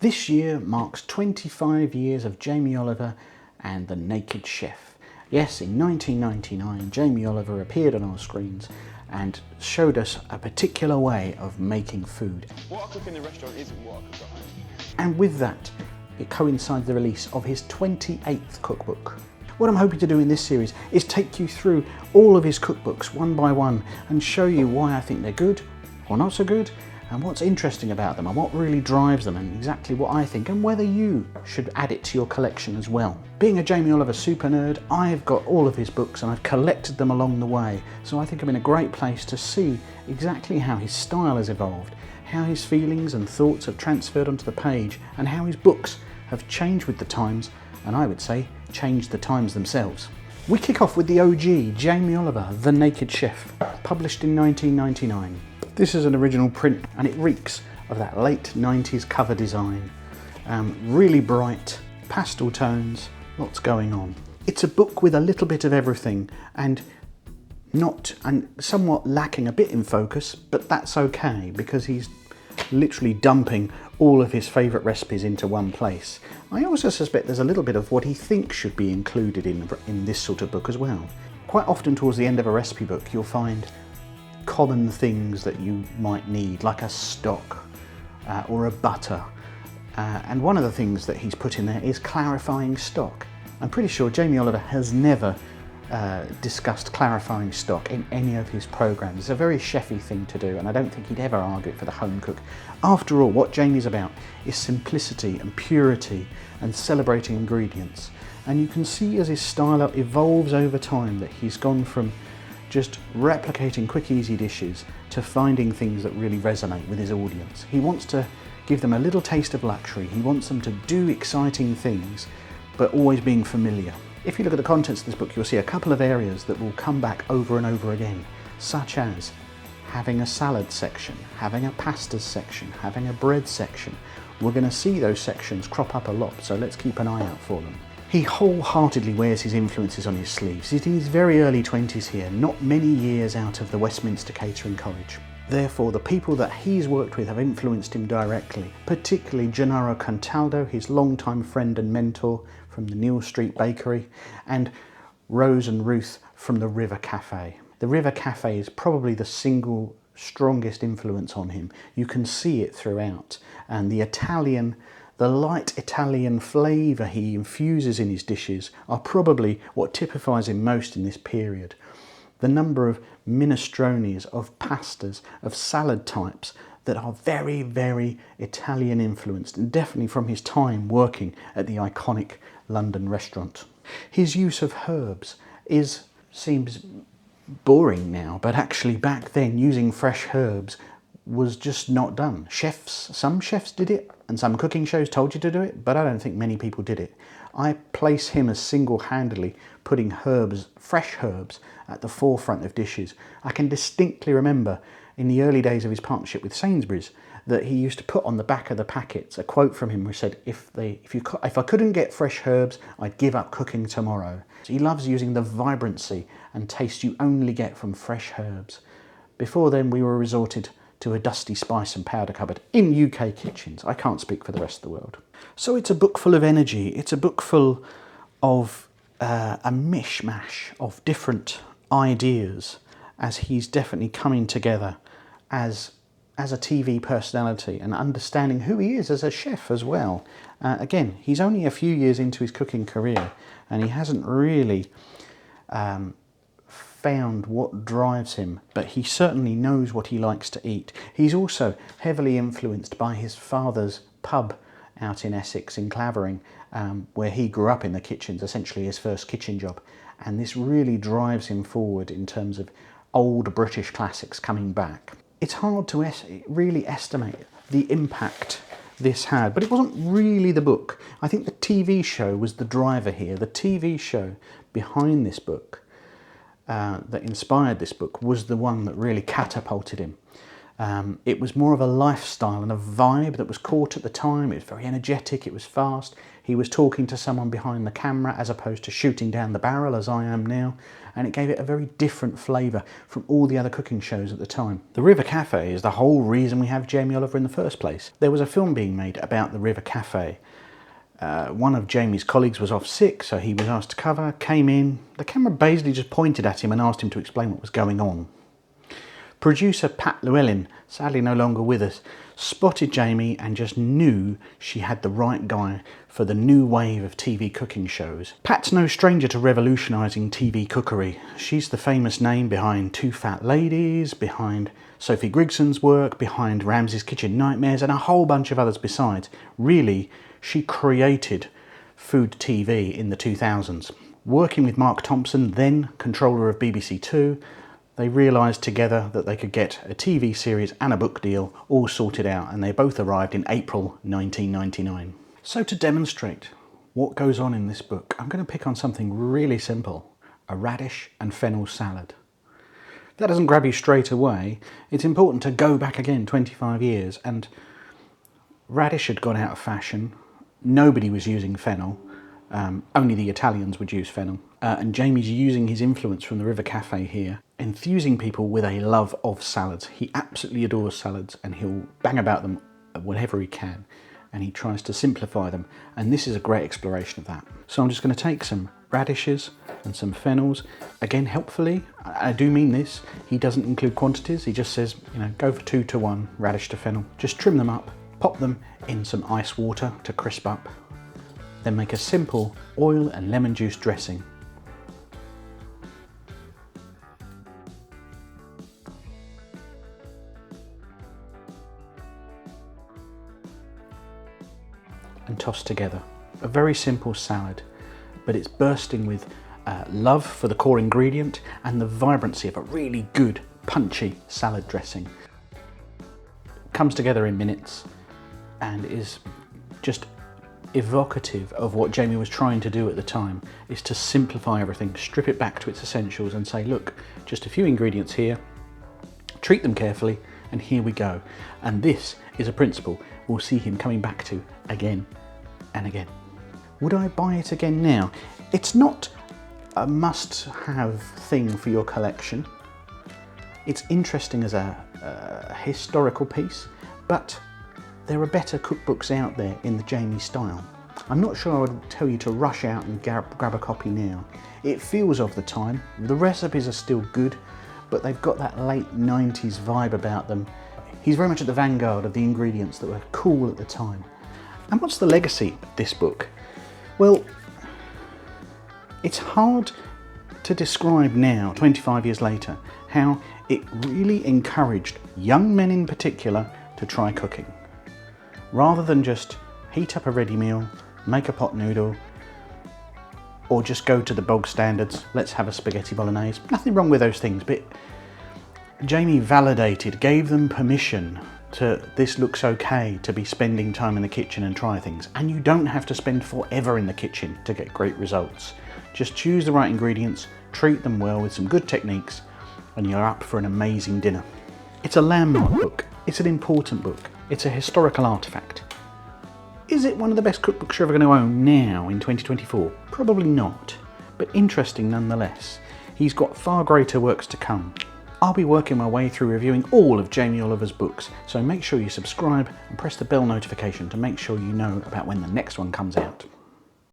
This year marks 25 years of Jamie Oliver and The Naked Chef. Yes, in 1999, Jamie Oliver appeared on our screens and showed us a particular way of making food. What I cook in the restaurant isn't what I cook at home. And with that, it coincides the release of his 28th cookbook. What I'm hoping to do in this series is take you through all of his cookbooks one by one and show you why I think they're good or not so good, and what's interesting about them and what really drives them and exactly what I think, and whether you should add it to your collection as well. Being a Jamie Oliver super nerd, I've got all of his books and I've collected them along the way, so I think I'm in a great place to see exactly how his style has evolved, how his feelings and thoughts have transferred onto the page, and how his books have changed with the times, and I would say changed the times themselves. We kick off with the OG, Jamie Oliver, The Naked Chef, published in 1999. This is an original print and it reeks of that late 90s cover design. Really bright, pastel tones, lots going on. It's a book with a little bit of everything and somewhat lacking a bit in focus, but that's okay because he's literally dumping all of his favourite recipes into one place. I also suspect there's a little bit of what he thinks should be included in this sort of book as well. Quite often towards the end of a recipe book you'll find common things that you might need, like a stock or a butter. And one of the things that he's put in there is clarifying stock. I'm pretty sure Jamie Oliver has never discussed clarifying stock in any of his programs. It's a very chefy thing to do, and I don't think he'd ever argue it for the home cook. After all, what Jamie's about is simplicity and purity and celebrating ingredients. And you can see as his style evolves over time that he's gone from just replicating quick, easy dishes to finding things that really resonate with his audience. He wants to give them a little taste of luxury. He wants them to do exciting things, but always being familiar. If you look at the contents of this book, you'll see a couple of areas that will come back over and over again, such as having a salad section, having a pastas section, having a bread section. We're going to see those sections crop up a lot, so let's keep an eye out for them. He wholeheartedly wears his influences on his sleeves. He's in his very early 20s here, not many years out of the Westminster Catering College. Therefore, the people that he's worked with have influenced him directly, particularly Gennaro Contaldo, his longtime friend and mentor from the Neal Street Bakery, and Rose and Ruth from the River Cafe. The River Cafe is probably the single strongest influence on him. You can see it throughout, and the light Italian flavour he infuses in his dishes are probably what typifies him most in this period. The number of minestrones, of pastas, of salad types that are very, very Italian influenced, and definitely from his time working at the iconic London restaurant. His use of herbs seems boring now, but actually back then using fresh herbs was just not done. Some chefs did it, and some cooking shows told you to do it, but I don't think many people did it. I place him as single-handedly putting fresh herbs, at the forefront of dishes. I can distinctly remember in the early days of his partnership with Sainsbury's that he used to put on the back of the packets a quote from him which said, if I couldn't get fresh herbs, I'd give up cooking tomorrow. So he loves using the vibrancy and taste you only get from fresh herbs. Before then, we were resorted to a dusty spice and powder cupboard in UK kitchens. I can't speak for the rest of the world. So it's a book full of energy. It's a book full of a mishmash of different ideas as he's definitely coming together as a TV personality and understanding who he is as a chef as well. Again, he's only a few years into his cooking career and he hasn't really found what drives him, but he certainly knows what he likes to eat. He's also heavily influenced by his father's pub out in Essex in Clavering, where he grew up in the kitchens, essentially his first kitchen job, and this really drives him forward in terms of old British classics coming back. It's hard to really estimate the impact this had, but it wasn't really the book. I think the TV show was the driver here. The TV show behind this book that inspired this book was the one that really catapulted him. It was more of a lifestyle and a vibe that was caught at the time. It was very energetic, it was fast. He was talking to someone behind the camera as opposed to shooting down the barrel as I am now, and it gave it a very different flavour from all the other cooking shows at the time. The River Cafe is the whole reason we have Jamie Oliver in the first place. There was a film being made about the River Cafe. One of Jamie's colleagues was off sick, so he was asked to cover, came in. The camera basically just pointed at him and asked him to explain what was going on. Producer Pat Llewellyn, sadly no longer with us, spotted Jamie and just knew she had the right guy for the new wave of TV cooking shows. Pat's no stranger to revolutionising TV cookery. She's the famous name behind Two Fat Ladies, behind Sophie Grigson's work, behind Ramsay's Kitchen Nightmares, and a whole bunch of others besides. Really, she created food TV in the 2000s. Working with Mark Thompson, then controller of BBC Two, they realised together that they could get a TV series and a book deal all sorted out, and they both arrived in April 1999. So to demonstrate what goes on in this book, I'm going to pick on something really simple, a radish and fennel salad. If that doesn't grab you straight away, it's important to go back again 25 years, and radish had gone out of fashion. Nobody was using fennel. Only the Italians would use fennel. And Jamie's using his influence from the River Cafe here, enthusing people with a love of salads. He absolutely adores salads, and he'll bang about them whatever he can, and he tries to simplify them, and this is a great exploration of that. So I'm just going to take some radishes and some fennels. Again, helpfully, I do mean this, he doesn't include quantities, he just says, you know, go for 2 to 1 radish to fennel. Just trim them up, pop them in some ice water to crisp up, then make a simple oil and lemon juice dressing. And toss together. A very simple salad, but it's bursting with love for the core ingredient and the vibrancy of a really good, punchy salad dressing. Comes together in minutes and is just evocative of what Jamie was trying to do at the time, is to simplify everything, strip it back to its essentials and say, look, just a few ingredients here, treat them carefully, and here we go. And this is a principle we'll see him coming back to again and again. Would I buy it again now? It's not a must-have thing for your collection. It's interesting as a historical piece, but there are better cookbooks out there in the Jamie style. I'm not sure I would tell you to rush out and grab a copy now. It feels of the time. The recipes are still good, but they've got that late 90s vibe about them. He's very much at the vanguard of the ingredients that were cool at the time. And what's the legacy of this book? Well, it's hard to describe now, 25 years later, how it really encouraged young men in particular to try cooking. Rather than just heat up a ready meal, make a pot noodle, or just go to the bog standards, let's have a spaghetti bolognese. Nothing wrong with those things, but Jamie validated, gave them permission to, this looks okay to be spending time in the kitchen and try things. And you don't have to spend forever in the kitchen to get great results. Just choose the right ingredients, treat them well with some good techniques, and you're up for an amazing dinner. It's a landmark book, it's an important book, it's a historical artefact. Is it one of the best cookbooks you're ever going to own now in 2024? Probably not, but interesting nonetheless. He's got far greater works to come. I'll be working my way through reviewing all of Jamie Oliver's books, so make sure you subscribe and press the bell notification to make sure you know about when the next one comes out.